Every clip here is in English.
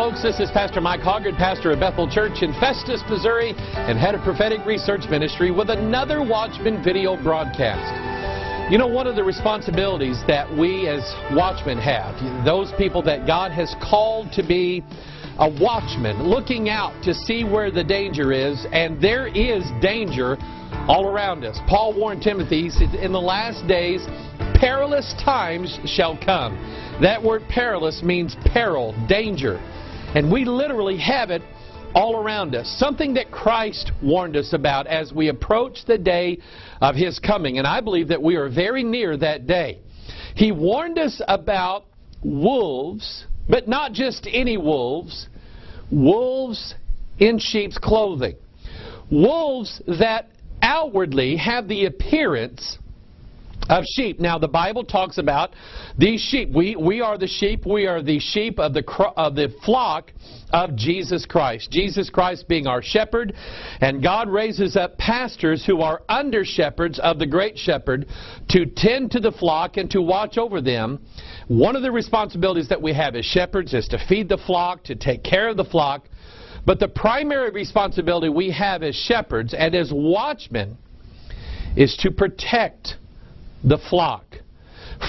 folks. This is Pastor Mike Hoggard, pastor of Bethel Church in Festus, Missouri, and head of prophetic research ministry with another Watchman video broadcast. You know, one of the responsibilities that we as watchmen have, those people that God has called to be a watchman, looking out to see where the danger is, and there is danger all around us. Paul warned Timothy, he said, in the last days, perilous times shall come. That word perilous means peril, danger. And we literally have it all around us. Something that Christ warned us about as we approach the day of His coming. And I believe that we are very near that day. He warned us about wolves, but not just any wolves. Wolves in sheep's clothing. Wolves that outwardly have the appearance of sheep. Now, the Bible talks about these sheep. We are the sheep. We are the sheep of the flock of Jesus Christ. Jesus Christ being our shepherd, and God raises up pastors who are under shepherds of the great shepherd to tend to the flock and to watch over them. One of the responsibilities that we have as shepherds is to feed the flock, to take care of the flock. But the primary responsibility we have as shepherds and as watchmen is to protect the flock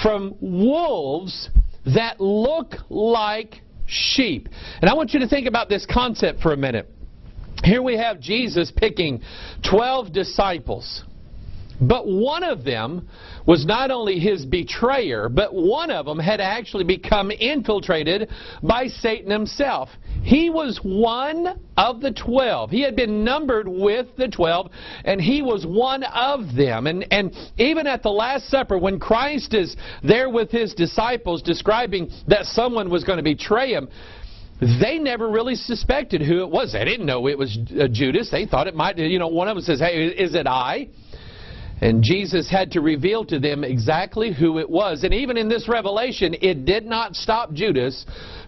from wolves that look like sheep. And I want you to think about this concept for a minute. Here we have Jesus picking 12 disciples. But one of them was not only His betrayer, but one of them had actually become infiltrated by Satan himself. He was one of the 12. He had been numbered with the 12, and he was one of them. And even at the Last Supper, when Christ is there with His disciples describing that someone was going to betray Him, they never really suspected who it was. They didn't know it was Judas. They thought it might, one of them says, "Hey, is it I?" And Jesus had to reveal to them exactly who it was. And even in this revelation, it did not stop Judas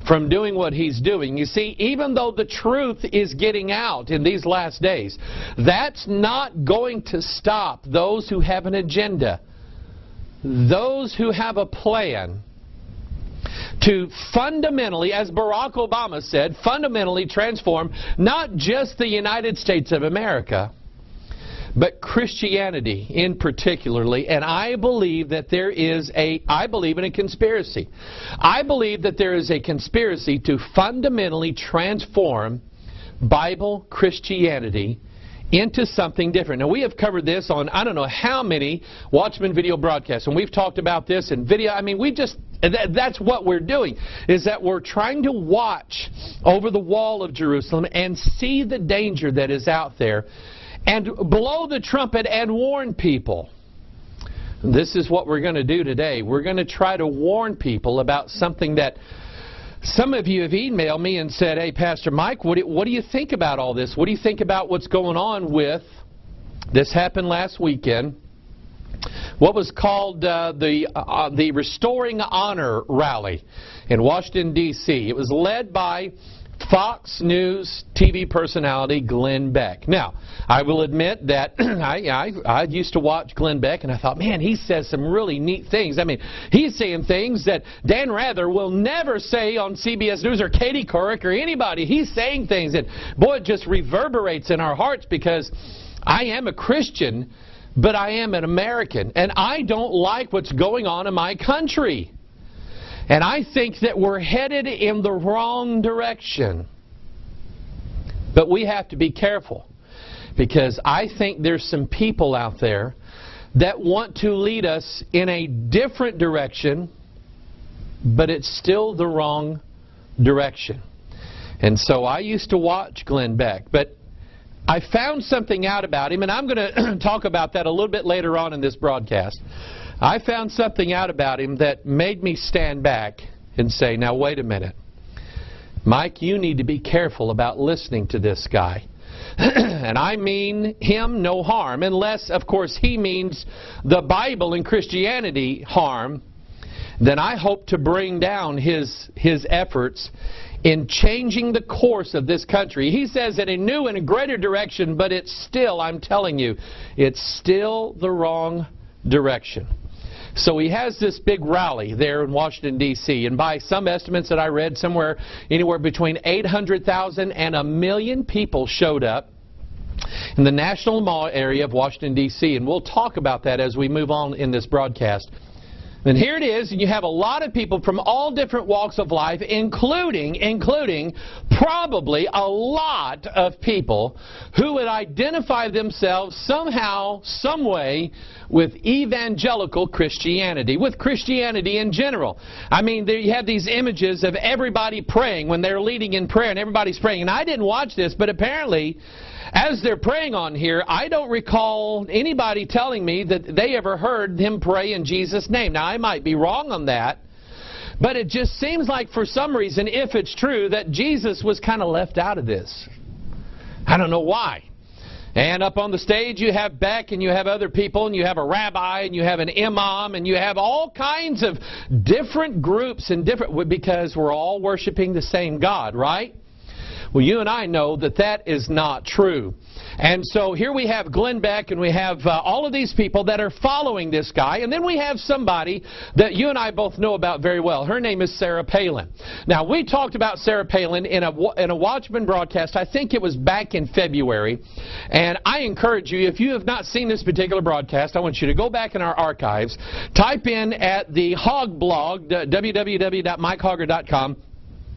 from doing what he's doing. You see, even though the truth is getting out in these last days, that's not going to stop those who have an agenda, those who have a plan to fundamentally, as Barack Obama said, fundamentally transform not just the United States of America, but Christianity in particularly. And I believe that I believe in a conspiracy. I believe that there is a conspiracy to fundamentally transform Bible Christianity into something different. Now, we have covered this on I don't know how many Watchman video broadcasts, and we've talked about this in video. I mean, that's what we're doing, is that we're trying to watch over the wall of Jerusalem and see the danger that is out there, and blow the trumpet and warn people. This is what we're going to do today. We're going to try to warn people about something that some of you have emailed me and said, "Hey, Pastor Mike, what do you think about all this? What do you think about what's going on with," this happened last weekend, what was called the Restoring Honor Rally in Washington, D.C. It was led by Fox News TV personality Glenn Beck. Now, I will admit that I used to watch Glenn Beck, and I thought, man, he says some really neat things. I mean, he's saying things that Dan Rather will never say on CBS News or Katie Couric or anybody. He's saying things that, boy, it just reverberates in our hearts, because I am a Christian, but I am an American, and I don't like what's going on in my country. And I think that we're headed in the wrong direction. But we have to be careful, because I think there's some people out there that want to lead us in a different direction, but it's still the wrong direction. And so I used to watch Glenn Beck, but I found something out about him, and I'm going to talk about that a little bit later on in this broadcast. I found something out about him that made me stand back and say, now wait a minute. Mike, you need to be careful about listening to this guy. And I mean him no harm, unless, of course, he means the Bible and Christianity harm. Then I hope to bring down his efforts in changing the course of this country. He says in a new and a greater direction, but it's still, I'm telling you, it's still the wrong direction. So he has this big rally there in Washington, D.C., and by some estimates that I read, anywhere between 800,000 and 1 million people showed up in the National Mall area of Washington, D.C., and we'll talk about that as we move on in this broadcast. And here it is, and you have a lot of people from all different walks of life, including probably a lot of people who would identify themselves somehow, some way, with evangelical Christianity, with Christianity in general. I mean, there you have these images of everybody praying when they're leading in prayer, and everybody's praying. And I didn't watch this, but apparently, as they're praying on here, I don't recall anybody telling me that they ever heard him pray in Jesus' name. Now, I might be wrong on that, but it just seems like for some reason, if it's true, that Jesus was kind of left out of this. I don't know why. And up on the stage, you have Beck, and you have other people, and you have a rabbi, and you have an imam, and you have all kinds of different groups and because we're all worshiping the same God, right? Well, you and I know that that is not true. And so here we have Glenn Beck, and we have all of these people that are following this guy. And then we have somebody that you and I both know about very well. Her name is Sarah Palin. Now, we talked about Sarah Palin in a Watchman broadcast. I think it was back in February. And I encourage you, if you have not seen this particular broadcast, I want you to go back in our archives, type in at the Hog blog, www.mikehogger.com.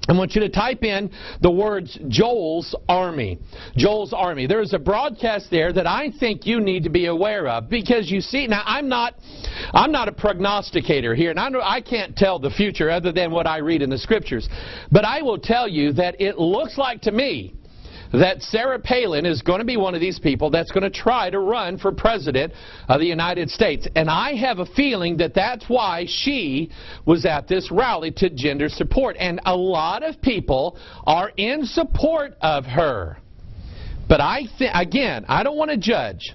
I want you to type in the words Joel's Army. Joel's Army. There's a broadcast there that I think you need to be aware of, because you see, now I'm not a prognosticator here, and I can't tell the future other than what I read in the Scriptures. But I will tell you that it looks like to me that Sarah Palin is going to be one of these people that's going to try to run for president of the United States. And I have a feeling that that's why she was at this rally to gender support. And a lot of people are in support of her. But again, I don't want to judge.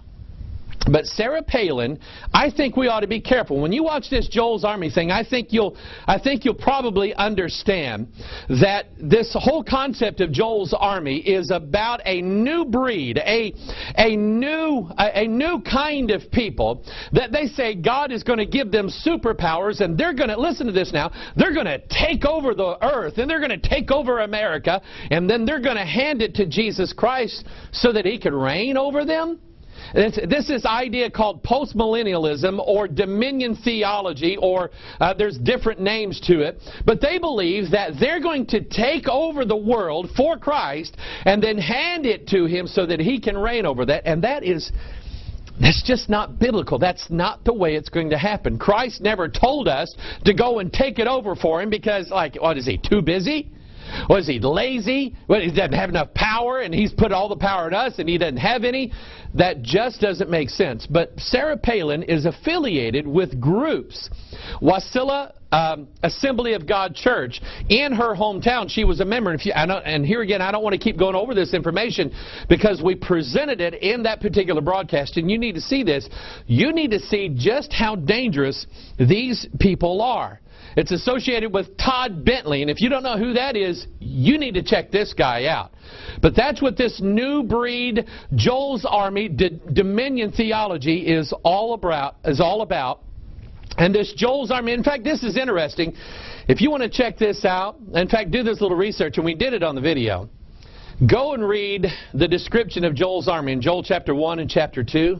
But Sarah Palin, I think we ought to be careful. When you watch this Joel's Army thing, I think you'll probably understand that this whole concept of Joel's Army is about a new breed, a new kind of people that they say God is going to give them superpowers, and they're going to, listen to this now, they're going to take over the earth, and they're going to take over America, and then they're going to hand it to Jesus Christ so that He can reign over them. This is idea called postmillennialism or dominion theology, or there's different names to it. But they believe that they're going to take over the world for Christ and then hand it to Him so that He can reign over that. And that's just not biblical. That's not the way it's going to happen. Christ never told us to go and take it over for Him because, like, what is He, too busy? Was He lazy? Well, He doesn't have enough power, and He's put all the power in us, and He doesn't have any? That just doesn't make sense. But Sarah Palin is affiliated with groups. Wasilla Assembly of God Church in her hometown. She was a member. And here again, I don't want to keep going over this information because we presented it in that particular broadcast, and you need to see this. You need to see just how dangerous these people are. It's associated with Todd Bentley, and if you don't know who that is, you need to check this guy out. But that's what this new breed, Joel's Army, dominion theology is all about. And this Joel's Army, in fact, this is interesting. If you want to check this out, in fact, do this little research, and we did it on the video. Go and read the description of Joel's Army in Joel chapter 1 and chapter 2.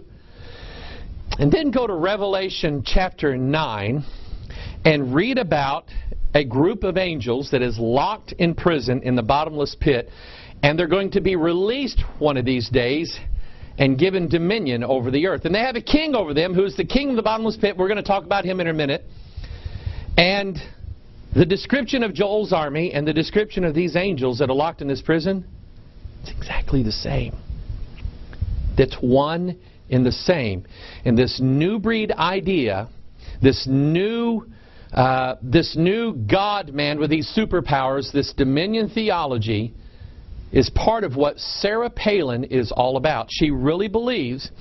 And then go to Revelation chapter 9. And read about a group of angels that is locked in prison in the bottomless pit, and they're going to be released one of these days and given dominion over the earth. And they have a king over them who's the king of the bottomless pit. We're going to talk about him in a minute. And the description of Joel's army and the description of these angels that are locked in this prison, it's exactly the same. That's one in the same. And this new breed idea, this new God-man with these superpowers, this dominion theology, is part of what Sarah Palin is all about. She really believes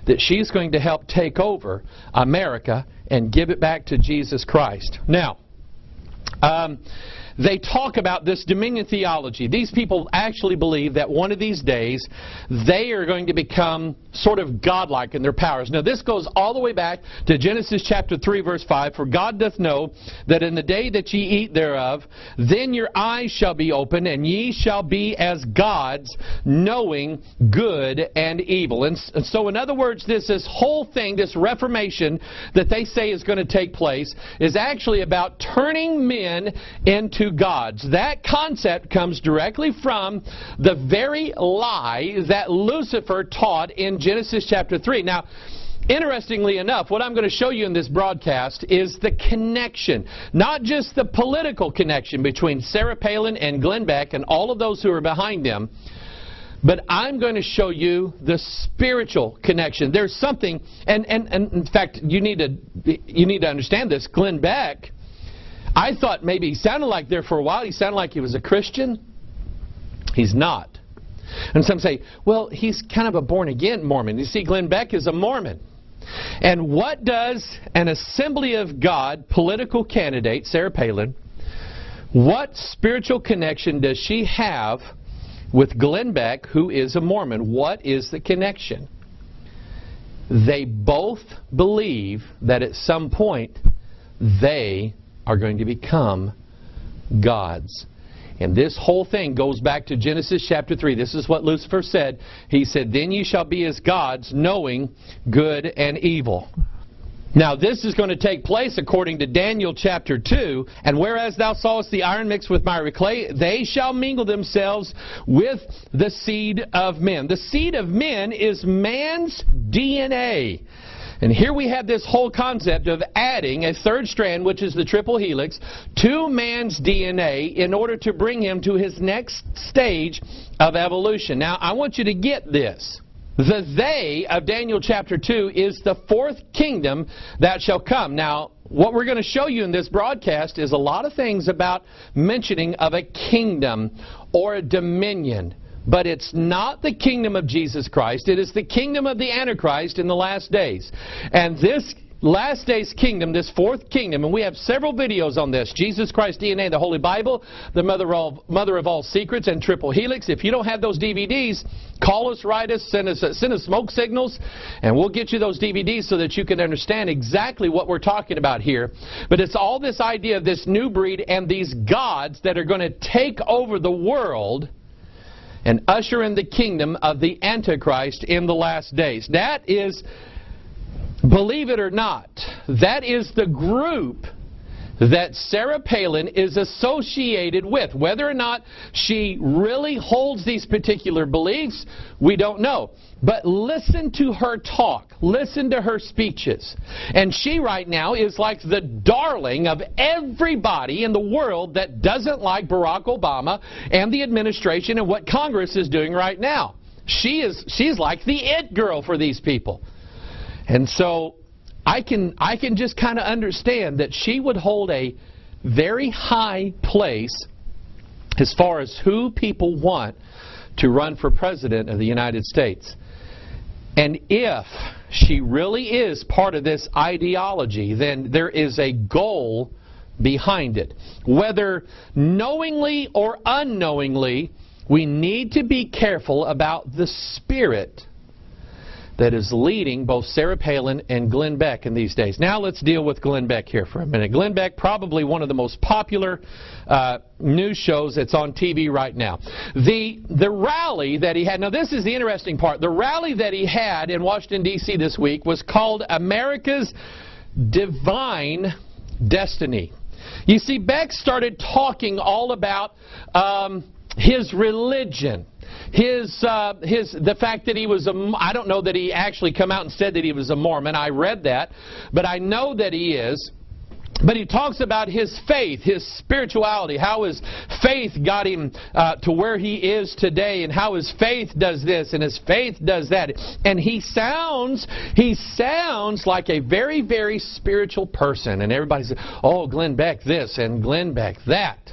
that she's going to help take over America and give it back to Jesus Christ. Now, they talk about this dominion theology. These people actually believe that one of these days they are going to become sort of godlike in their powers. Now this goes all the way back to Genesis chapter 3 verse 5. For God doth know that in the day that ye eat thereof, then your eyes shall be open, and ye shall be as gods, knowing good and evil. And so in other words, this whole thing, this reformation that they say is going to take place, is actually about turning men into gods. That concept comes directly from the very lie that Lucifer taught in Genesis chapter 3. Now, interestingly enough, what I'm going to show you in this broadcast is the connection, not just the political connection between Sarah Palin and Glenn Beck and all of those who are behind them, but I'm going to show you the spiritual connection. There's something, and in fact, you need to understand this. Glenn Beck, I thought maybe he sounded like there for a while. He sounded like he was a Christian. He's not. And some say, well, he's kind of a born-again Mormon. You see, Glenn Beck is a Mormon. And what does an Assembly of God political candidate, Sarah Palin, what spiritual connection does she have with Glenn Beck, who is a Mormon? What is the connection? They both believe that at some point they are going to become gods. And this whole thing goes back to Genesis chapter 3. This is what Lucifer said. He said, then ye shall be as gods, knowing good and evil. Now this is going to take place according to Daniel chapter 2. And whereas thou sawest the iron mixed with miry clay, they shall mingle themselves with the seed of men. The seed of men is man's DNA. And here we have this whole concept of adding a third strand, which is the triple helix, to man's DNA in order to bring him to his next stage of evolution. Now, I want you to get this. The they of Daniel chapter 2 is the fourth kingdom that shall come. Now, what we're going to show you in this broadcast is a lot of things about mentioning of a kingdom or a dominion. But it's not the kingdom of Jesus Christ. It is the kingdom of the Antichrist in the last days. And this last days kingdom, this fourth kingdom, and we have several videos on this, Jesus Christ DNA, the Holy Bible, the Mother of All Secrets, and Triple Helix. If you don't have those DVDs, call us, write us, send us smoke signals, and we'll get you those DVDs so that you can understand exactly what we're talking about here. But it's all this idea of this new breed and these gods that are going to take over the world and usher in the kingdom of the Antichrist in the last days. That is, believe it or not, that is the group that Sarah Palin is associated with. Whether or not she really holds these particular beliefs, we don't know. But listen to her talk. Listen to her speeches. And she right now is like the darling of everybody in the world that doesn't like Barack Obama and the administration and what Congress is doing right now. She's like the it girl for these people. And so I can just kind of understand that she would hold a very high place as far as who people want to run for president of the United States. And if she really is part of this ideology, then there is a goal behind it. Whether knowingly or unknowingly, we need to be careful about the spirit that is leading both Sarah Palin and Glenn Beck in these days. Now let's deal with Glenn Beck here for a minute. Glenn Beck, probably one of the most popular news shows that's on TV right now. The rally that he had, now this is the interesting part, the rally that he had in Washington, D.C. this week was called America's Divine Destiny. You see, Beck started talking all about his religion. The fact that he was I don't know that he actually come out and said that he was a Mormon. I read that, but I know that he is. But he talks about his faith, his spirituality, how his faith got him to where he is today, and how his faith does this and his faith does that. And he sounds like a very, very spiritual person. And everybody says, oh, Glenn Beck this and Glenn Beck that.